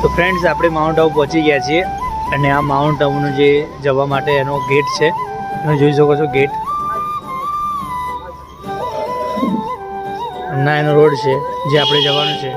તો ફ્રેન્ડ્સ આપણે માઉન્ટ આબુ પહોંચી ગયા છીએ અને આ માઉન્ટ આબુનો જે જવા માટે એનો ગેટ છે તમે જોઈ શકો છો ગેટ ના એનો રોડ છે જે આપણે જવાનું છે.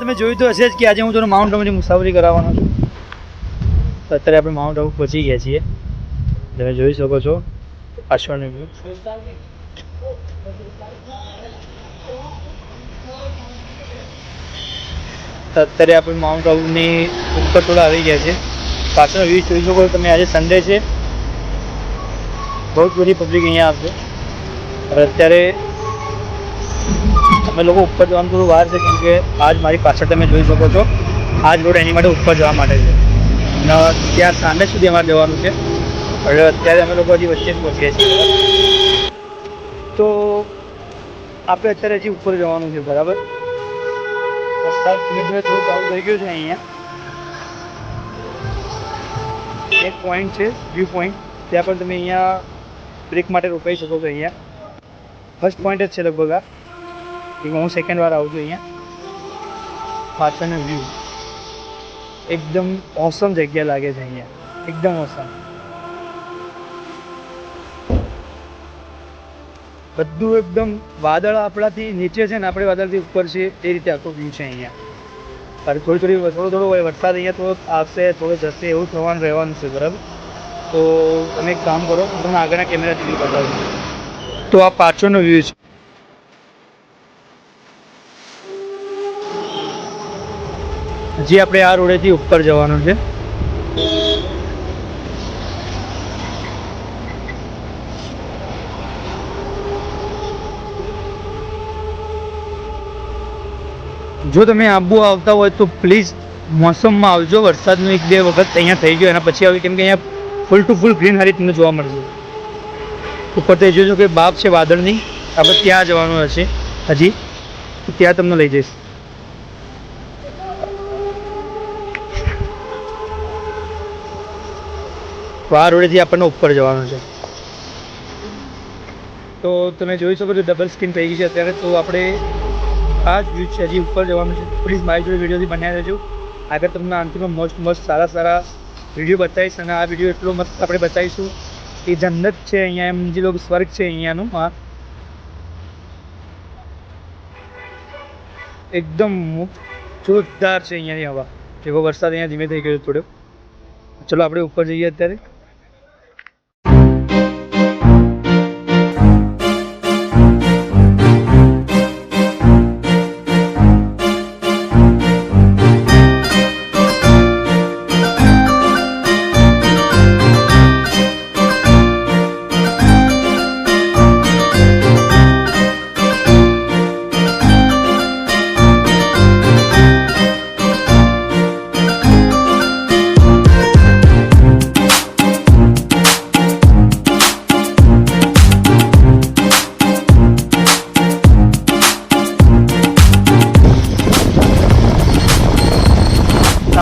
તમે જોયું તો હશે જ કે આજે હું તમને માઉન્ટ આબુની મુસાફરી કરાવવાનો છું. તો અત્યારે આપણે માઉન્ટ આબુ પહોંચી ગયા છીએ. તમે જોઈ શકો છો પાછળનો વ્યૂ. અત્યારે આપણે માઉન્ટ આબુની ઉપર થોડા આવી ગયા છે. પાછળનો વ્યૂ જોઈ શકો છો તમે. આજે સન્ડે છે, બહુ બધી પબ્લિક અહીંયા આવશે. હવે અત્યારે અમે લોકો ઉપર જવાનું થોડું વાર છે કેમ કે આજ મારી પાછળ તમે જોઈ શકો છો આજ રોડ એની માટે ઉપર જવા માટે છે અને ત્યાં સાંજે સુધી અમારે જવાનું છે. હવે અત્યારે અમે લોકો હજી વચ્ચે જ પહોંચીએ છીએ. તો આપણે અત્યારે હજી ઉપર જવાનું છે બરાબર. વરસાદ ધીમે ધીમે થોડું ચાલુ થઈ ગયું છે. અહીંયા એક પોઈન્ટ છે વ્યૂ પોઈન્ટ, ત્યાં પણ તમે અહીંયા બ્રેક માટે રોકાઈ શકો છો. અહીંયા ફર્સ્ટ પોઈન્ટ જ છે લગભગ આ. હું સેકન્ડ વાર આવું છું અહીંયા. પાછળનો વ્યૂ એકદમ ઓસમ જગ્યા લાગે છે અહીંયા, એકદમ ઓસમ. બધું એકદમ વાદળ આપણાથી નીચે છે ને આપણે વાદળથી ઉપર છે એ રીતે આખો વ્યૂ છે અહીંયા. થોડો વરસાદ અહીંયા થોડો આવશે થોડો જશે એવું થવાનું રહેવાનું છે બરાબર. તો તમે એક કામ કરો, તમે આગળના કેમેરાથી વ્યૂ બતાવજો. તો આ પાછળનો વ્યૂ છે. હજી આપણે આ રોડેથી ઉપર જવાનું છે. જો તમે આબુ આવતા હોય તો પ્લીઝ મોસમમાં આવજો. વરસાદનું 1-2 વખત અહીંયા થઈ ગયો એના પછી આવી કેમ કે અહીંયા ફૂલ ટુ ફૂલ ગ્રીનહરી તમને જોવા મળશે. ઉપર તો જોજો કે બાપ છે વાદળની. આપણે ત્યાં જવાનું હશે હજી, ત્યાં તમને લઈ જઈશ. તો આ રોડેથી આપણને ઉપર જવાનું છે. તો તમે જોઈ શકો છો ડબલ સ્ક્રીન થઈ ગઈ છે અત્યારે. તો આપણે આ જ વ્યૂ છે, હજી ઉપર જવાનું છે. પ્લીઝ મારી જોડે વિડીયોથી બનાવી દેજો. આગળ તમને અંતિમમાં મસ્ત સારા વિડીયો બતાવીશ અને આ વિડીયો એટલો મસ્ત આપણે બતાવીશું એ જન્નત છે અહીંયા, એમ જે લોકો સ્વર્ગ છે અહીંયાનું. હા એકદમ જોરદાર છે અહીંયાની હવા. એવો વરસાદ અહીંયા ધીમે થઈ ગયો થોડો. ચલો આપણે ઉપર જઈએ અત્યારે.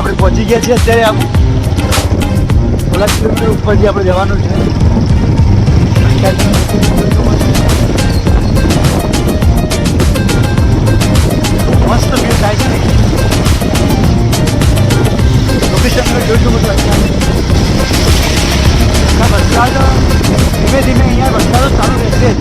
આપણે પહોંચી ગયા છીએ અત્યારે. આમ થોડા કિલોમીટર ઉપરથી આપણે જવાનું છે. મસ્ત વ્યૂ થાય છે. લોકેશન જોઈશું બધું. વરસાદ ધીમે ધીમે અહીંયા વરસાદ ચાલુ રહેશે.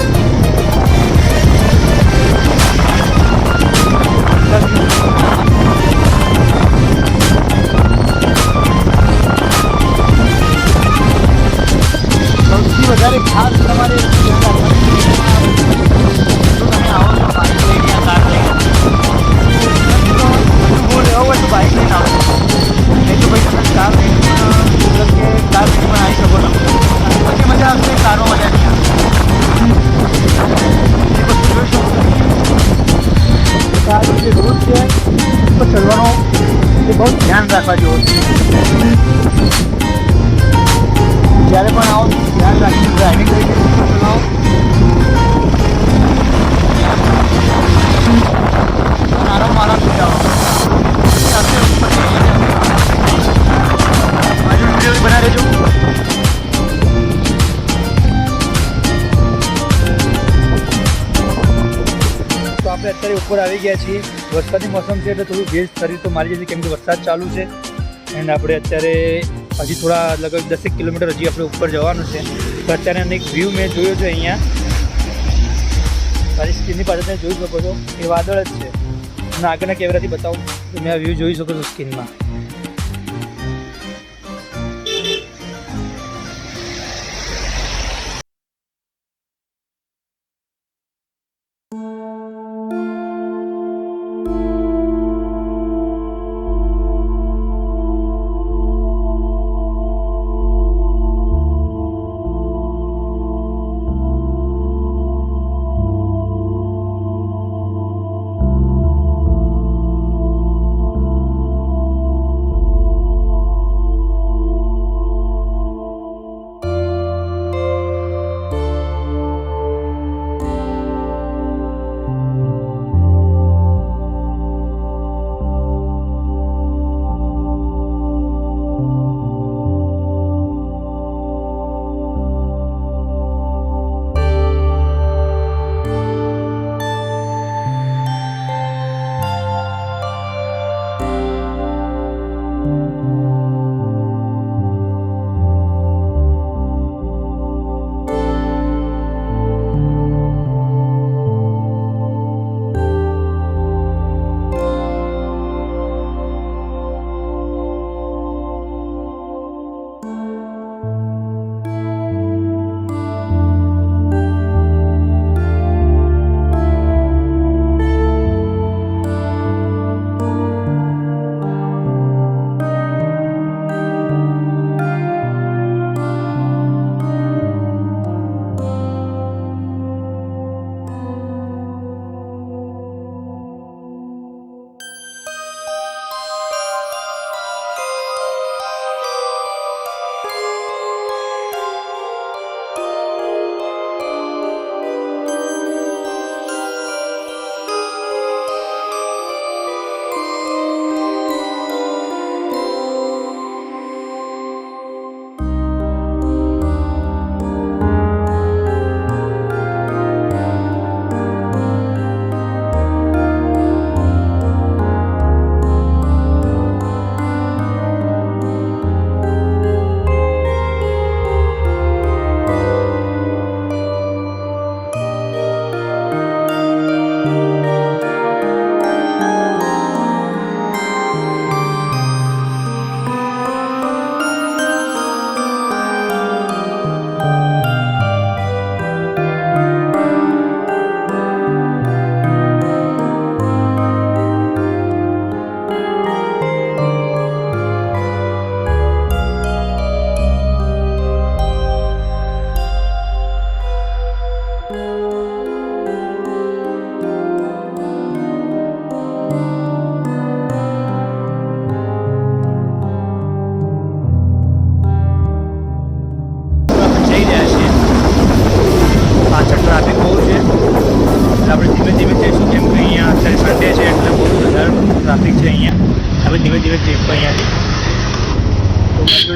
જે રોડ છે ઉપર ચડવાનો એ બહુ ધ્યાન રાખવા જેવો છે. જ્યારે પણ આવો ધ્યાન રાખીને ડ્રાઇવિંગ કરીને ઉપર ચલાવો. આરામ આરામથી જાઓ. વિડીયો બનાવી દેજો. તો આપણે અત્યારે ઉપર આવી ગયા છીએ. વરસાદની મોસમ છે એટલે થોડું ભેજ શરીર તો મારી જશે કેમ કે વરસાદ ચાલુ છે. એન્ડ આપણે અત્યારે હજી થોડા લગભગ 10 કિલોમીટર હજી આપણે ઉપર જવાનું છે. તો અત્યારે એક વ્યૂ મેં જોયો છે અહીંયા મારી સ્ક્રીનની પાસે તમે જોઈ શકો છો એ વાદળ જ છે. અને આગળના કેમેરાથી બતાવું તો મેં આ વ્યૂ જોઈ શકો છો સ્ક્રીનમાં.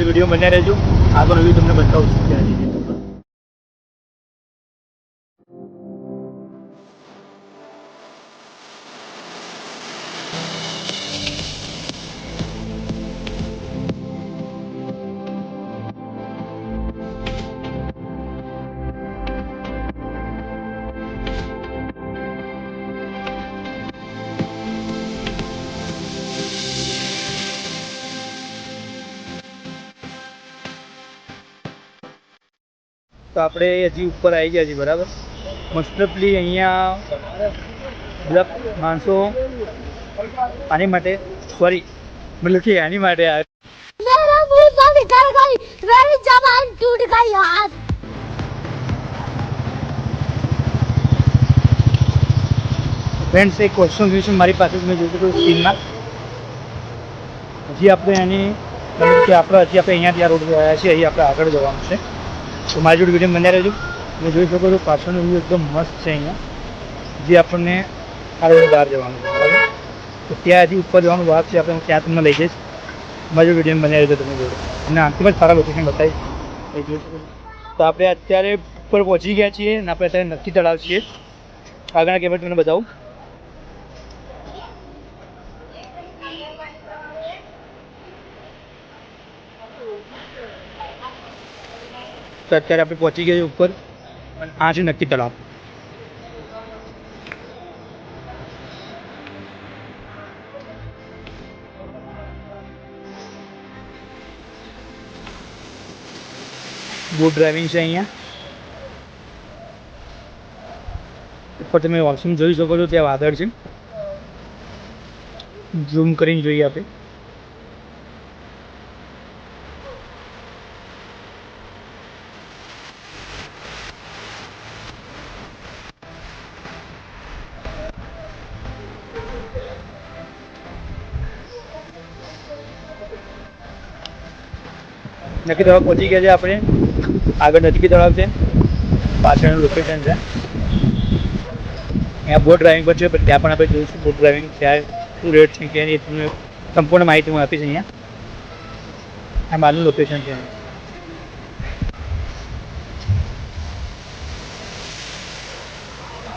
વિડીયો બન્યા રહેજો. આગળ વ્યૂ તમને બતાવું છું ત્યાં જઈને. તો આપણે હજી ઉપર આવી ગયા છીએ બરાબર. મોસ્ટલી અહીંયા બધા માણસો આની માટે મતલબ કે આની માટે આવે. ફ્રેન્ડ્સ, એક ક્વેશ્ચન ક્વેશ્ચન મારી પાસે મેં જોયું હતું સ્ક્રીનમાં. હજી આપણે એની મતલબ કે આપણે અહીંયાથી આ રોડ આવ્યા છીએ, અહીં આપણે આગળ જવાનું છે. તો મારી જોડે વિડીયો બનાવી રહેજો. તમે જોઈ શકો છો પાછળનો વ્યૂ એકદમ મસ્ત છે. અહીંયા જે આપણને આ રોડ બહાર જવાનું છે, બરાબર. તો ત્યાં હજી ઉપર જવાનું વાત છે, આપણે ત્યાં તમને લઈ જઈશ. મારી જોડે વિડીયો બનાવી રહેજો તમે જોડે, અને આથી જ સારા લોકેશન બતાવીશ. એ જોઈ શકો છો. તો આપણે અત્યારે ઉપર પહોંચી ગયા છીએ અને આપણે અત્યારે નક્કી તળાવ છીએ. આગળના કેમેરા તમને બતાવું. તો અત્યારે આપણે પહોંચી ગયા છીએ ઉપર, અને આ છે નક્કી તળાવ. બોટ ડ્રાઇવિંગ છે અહીંયા ઉપર. તમે વોશરૂમ જોઈ શકો છો, ત્યાં વાદળ છે. ઝૂમ કરીને જોઈએ આપણે. નક્કી તળાવ પહોંચી ગયા છે આપણે. આગળ નક્કી તળાવ છે, પાછળનું લોકેશન છે. અહીંયા બોટ ડ્રાઇવિંગ પર છે, પણ ત્યાં પણ આપણે જોઈશું બોટ ડ્રાઇવિંગ ત્યાં શું રેટ છે કે એની તમને સંપૂર્ણ માહિતી હું આપીશ. અહીંયા આ બહારનું લોકેશન છે.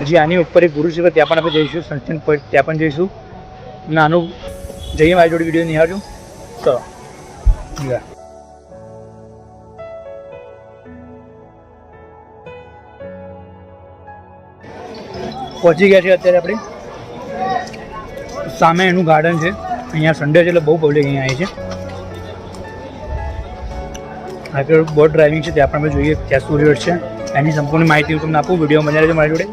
હજી આની ઉપર એક ગુરુ છે, ત્યાં પણ આપણે જઈશું. સનસેટ પોઈન્ટ ત્યાં પણ જઈશું. નાનું જઈએ, મારી જોડે વિડીયો નિહાળજો. ચલો પહોંચી ગયા છે અત્યારે આપણે. સામે એનું ગાર્ડન છે. અહીંયા સન્ડે છે એટલે બહુ પબ્લિક અહીંયા આવી છે. આગળ બોટ ડ્રાઇવિંગ છે, ત્યાં પણ અમે જોઈએ ત્યાં શું રેટ છે એની સંપૂર્ણ માહિતી હું તમને આપું. વિડીયો મજા રહેજો મારી જોડે.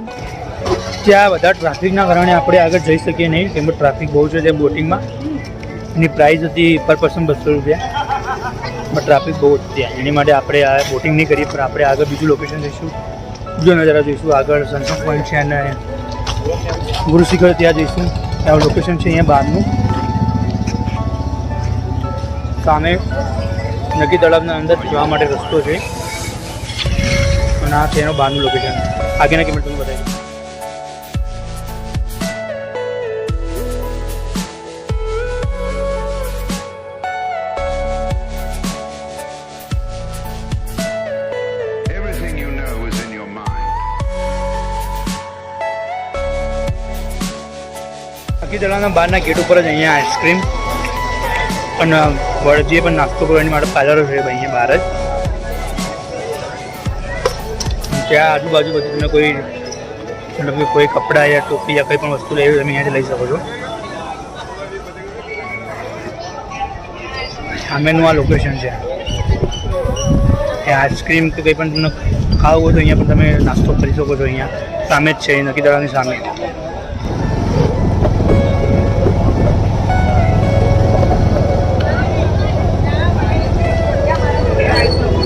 ત્યાં બધા ટ્રાફિકના કારણે આપણે આગળ જઈ શકીએ નહીં, કેમ કે ટ્રાફિક બહુ છે ત્યાં બોટિંગમાં. એની પ્રાઇસ હતી પર પર્સન 200 રૂપિયા, પણ ટ્રાફિક બહુ હતી ત્યાં. એની માટે આપણે આ બોટિંગ નહીં કરીએ, પણ આપણે આગળ બીજું લોકેશન જઈશું, બીજો નજારા જોઈશું. આગળ સનસેટ પોઈન્ટ છે અને ગુરુ શિખર ત્યાં જઈશું. ત્યાં લોકેશન છે અહીંયા બહારનું. સામે નક્કી તળાવના અંદર જવા માટે રસ્તો છે, અને આ છે એનું બહારનું લોકેશન. આગળના કેમેરા તમને બતાવી. નક્કી તળાવના બહારના ગેટ ઉપર જ અહીંયા આઈસ્ક્રીમ અને જે પણ નાસ્તો કરવાની માટે પાર્લરો છે અહીંયા બહાર જ. ત્યાં આજુબાજુ બધું તમે કોઈ મતલબ કે કોઈ કપડાં યા ટોપી યા કંઈ પણ વસ્તુ લેવી તમે અહીંયાથી લઈ શકો છો. સામેનું આ લોકેશન છે. આઈસ્ક્રીમ કે કંઈ પણ તમને ખાવું હોય તો અહીંયા પણ તમે નાસ્તો કરી શકો છો. અહીંયા સામે જ છે, નક્કી તળાવની સામે.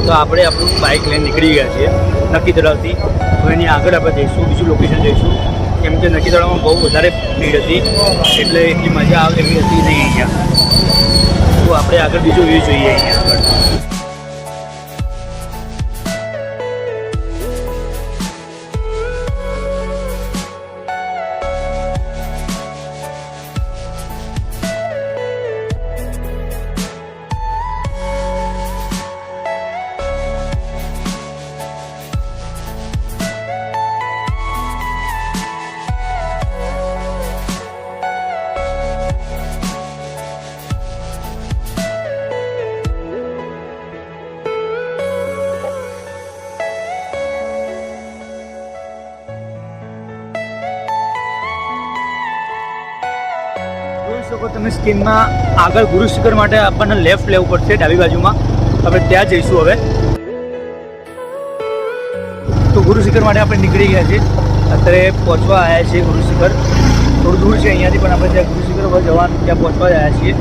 તો આપણે આપણું બાઇક લઈને નીકળી ગયા છીએ નક્કી તળાવથી. તો એની આગળ આપણે જઈશું, બીજું લોકેશન જઈશું. કેમ કે નક્કી તળાવમાં બહુ વધારે ભીડ હતી, એટલે એટલી મજા આવે એવી હતી નહીં અહીંયા. તો આપણે આગળ બીજો વ્યૂ જોઈએ અહીંયા આગળ. શકો તમે સ્કીનમાં આગળ ગુરુ શિખર માટે આપણને લેફ્ટ લેવું પડશે ડાબી બાજુમાં. આપણે ત્યાં જઈશું હવે. તો ગુરુ શિખર માટે આપણે નીકળી ગયા છીએ. અત્યારે પહોંચવા આવ્યા છીએ ગુરુ શિખર. થોડું દૂર છે અહીંયાથી, પણ આપણે ત્યાં ગુરુ શિખર પર જવાનું ત્યાં પહોંચવા આવ્યા છીએ.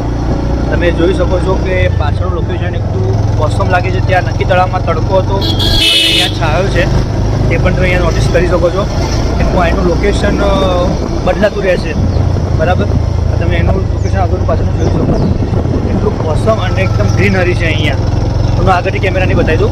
તમે જોઈ શકો છો કે પાછળનું લોકેશન એકદમ ઓસમ લાગે છે. ત્યાં નક્કી તળાવમાં તડકો હતો, અહીંયા છાયો છે. તે પણ તમે અહીંયા નોટિસ કરી શકો છો. એનું લોકેશન બદલાતું રહેશે, બરાબર. તમે એનું લોકેશન આગળ પાછળ જોઈ શકો છો. એટલું ઓસમ અને એકદમ ગ્રીનરી છે અહીંયા. હું આગળથી કેમેરાની બતાવી દઉં.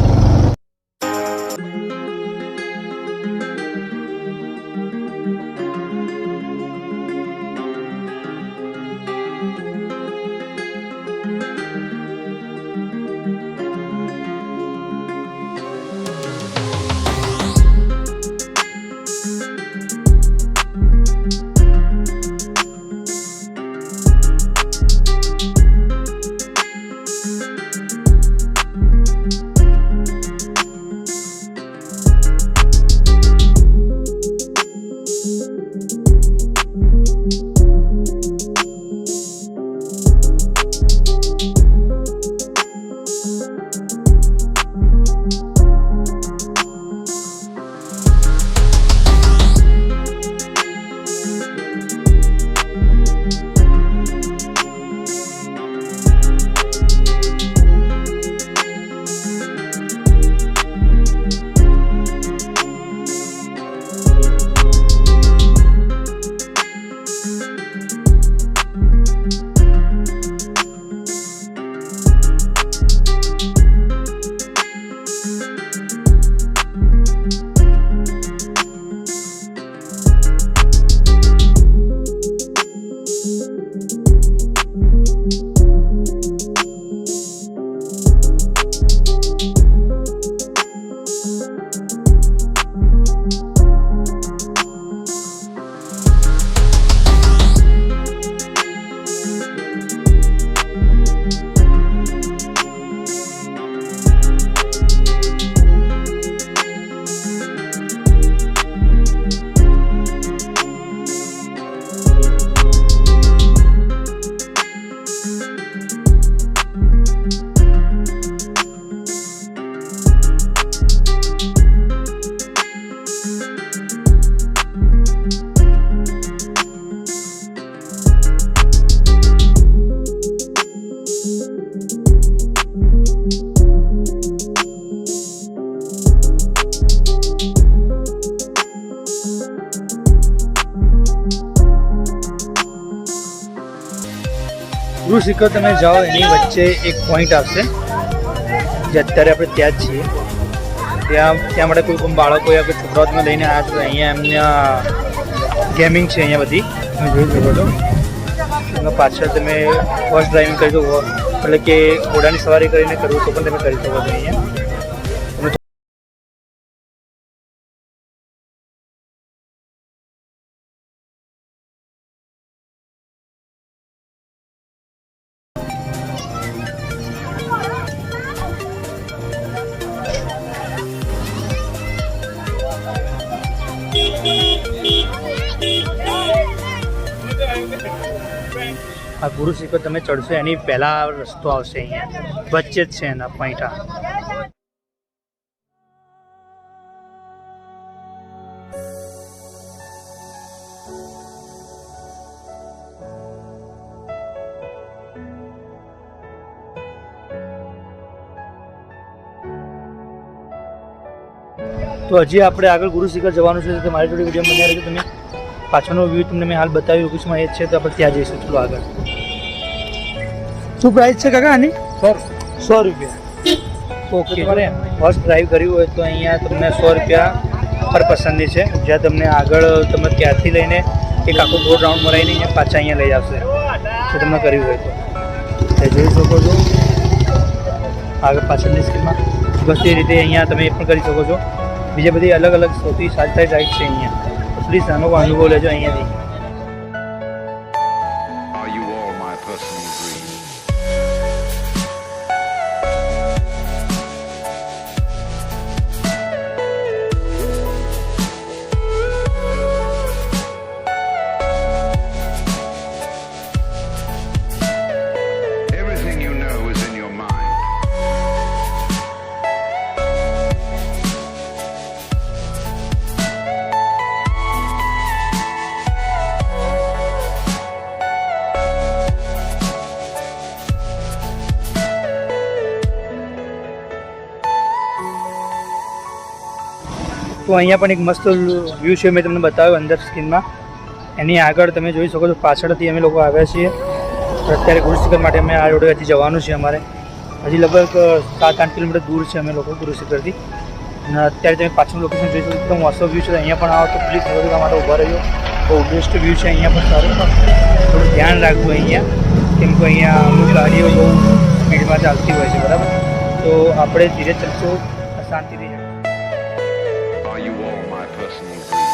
ગુરુ શિખર તમે જાઓ એની વચ્ચે એક પોઈન્ટ આવશે, જે અત્યારે આપણે ત્યાં જ છીએ. ત્યાં માટે કોઈ પણ બાળકો યા કોઈ છોકરાઓ તમે લઈને આવ્યા છો. અહીંયા એમના ગેમિંગ છે અહીંયા બધી તમે જોઈ શકો છો. એમાં પાછળ તમે હોર્સ ડ્રાઇવિંગ કરી શકો, એટલે કે ઘોડાની સવારી કરીને કરવું તો પણ તમે કરી શકો છો અહીંયા. આ ગુરુ શિખર તમે ચડશો એની પહેલા રસ્તો આવશે, અહીંયા વચ્ચે જ છે એના પોઈન્ટ. તો હજી આપણે આગળ ગુરુ શિખર જવાનું છે, તો મારી જોડે વિડીયો બનાવી રહેજો. તમે પાછળનો વ્યૂ તમને મેં હાલ બતાવ્યું લોકેશનમાં એ જ છે, તો આપણે ત્યાં જઈશું. ચલો આગળ. શું પ્રાઇસ છે કાકા આની? 100 રૂપિયા. ઓકે. ફર્સ્ટ ડ્રાઈવ કર્યું હોય તો અહીંયા તમને 100 રૂપિયા પર પસંદની છે. જ્યાં તમને આગળ તમે ત્યાંથી લઈને એક આખો ગોળ રાઉન્ડ મરાઈને અહીંયા પાછા અહીંયા લઈ આવશે, જો તમને કર્યું હોય તો. તે જોઈ શકો છો આગળ પાછળની સ્ક્રીનમાં. બસ એ રીતે અહીંયા તમે એ પણ કરી શકો છો. બીજી બધી અલગ અલગ સૌથી સારી રાઈડ છે અહીંયા. પ્લીઝ આનો અનુભવ લેજો અહીંયાથી. તો અહીંયા પણ એક મસ્ત વ્યૂ છે, મેં તમને બતાવ્યો અંદર સ્ક્રીનમાં. એની આગળ તમે જોઈ શકો છો પાછળથી અમે લોકો આવ્યા છીએ. અત્યારે ગુરુશિખર માટે અમે આ રોડે હજી જવાનું છે અમારે. હજી લગભગ 7-8 કિલોમીટર દૂર છે અમે લોકો ગુરુશિખરથી. અને અત્યારે તમે પાછળનું લોકેશન જોઈશું, એકદમ ઓસો વ્યૂ છે. અહીંયા પણ આવો તો પ્લીઝ નવદુર્ગા માટે ઊભા રહ્યો. બહુ બેસ્ટ વ્યૂ છે અહીંયા પણ સારું. થોડું ધ્યાન રાખવું અહીંયા, કેમ કે અહીંયા અમુક ગાડીઓ બહુ સ્પીડમાં ચાલતી હોય છે, બરાબર. તો આપણે ધીરે ચાલશું, શાંતિથી. Are you all my personal dreams?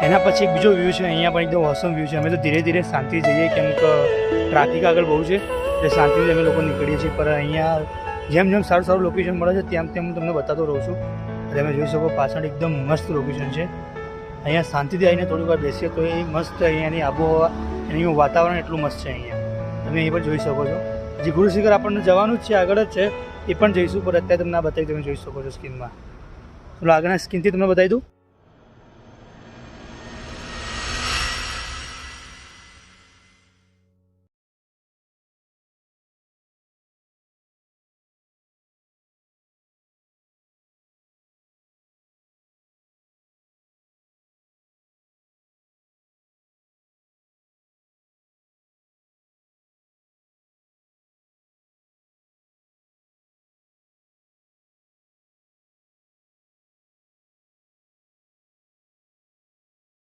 એના પછી બીજો વ્યૂ છે, અહીંયા પણ એકદમ ઓસમ વ્યૂ છે. અમે તો ધીરે ધીરે શાંતિ જઈએ, કેમ કે ટ્રાફિક આગળ બહુ છે, એટલે શાંતિથી અમે લોકો નીકળીએ છીએ. પણ અહીંયા જેમ જેમ સારું સારું લોકેશન મળે છે તેમ તેમ હું તમને બતાતો રહું છું. તમે જોઈ શકો પાછળ એકદમ મસ્ત લોકેશન છે. અહીંયા શાંતિથી આવીને થોડીક વાર બેસીએ તો એ મસ્ત, અહીંયાની આબોહવા, એનું વાતાવરણ એટલું મસ્ત છે અહીંયા. તમે અહીં પણ જોઈ શકો છો. હજી ગુરુશિખર આપણને જવાનું જ છે, આગળ જ છે, એ પણ જઈશું. પણ અત્યારે તમને આ બતાવી તમે જોઈ શકો છો સ્ક્રીનમાં. ચલો આગળના સ્ક્રીનથી તમને બતાવી દઉં.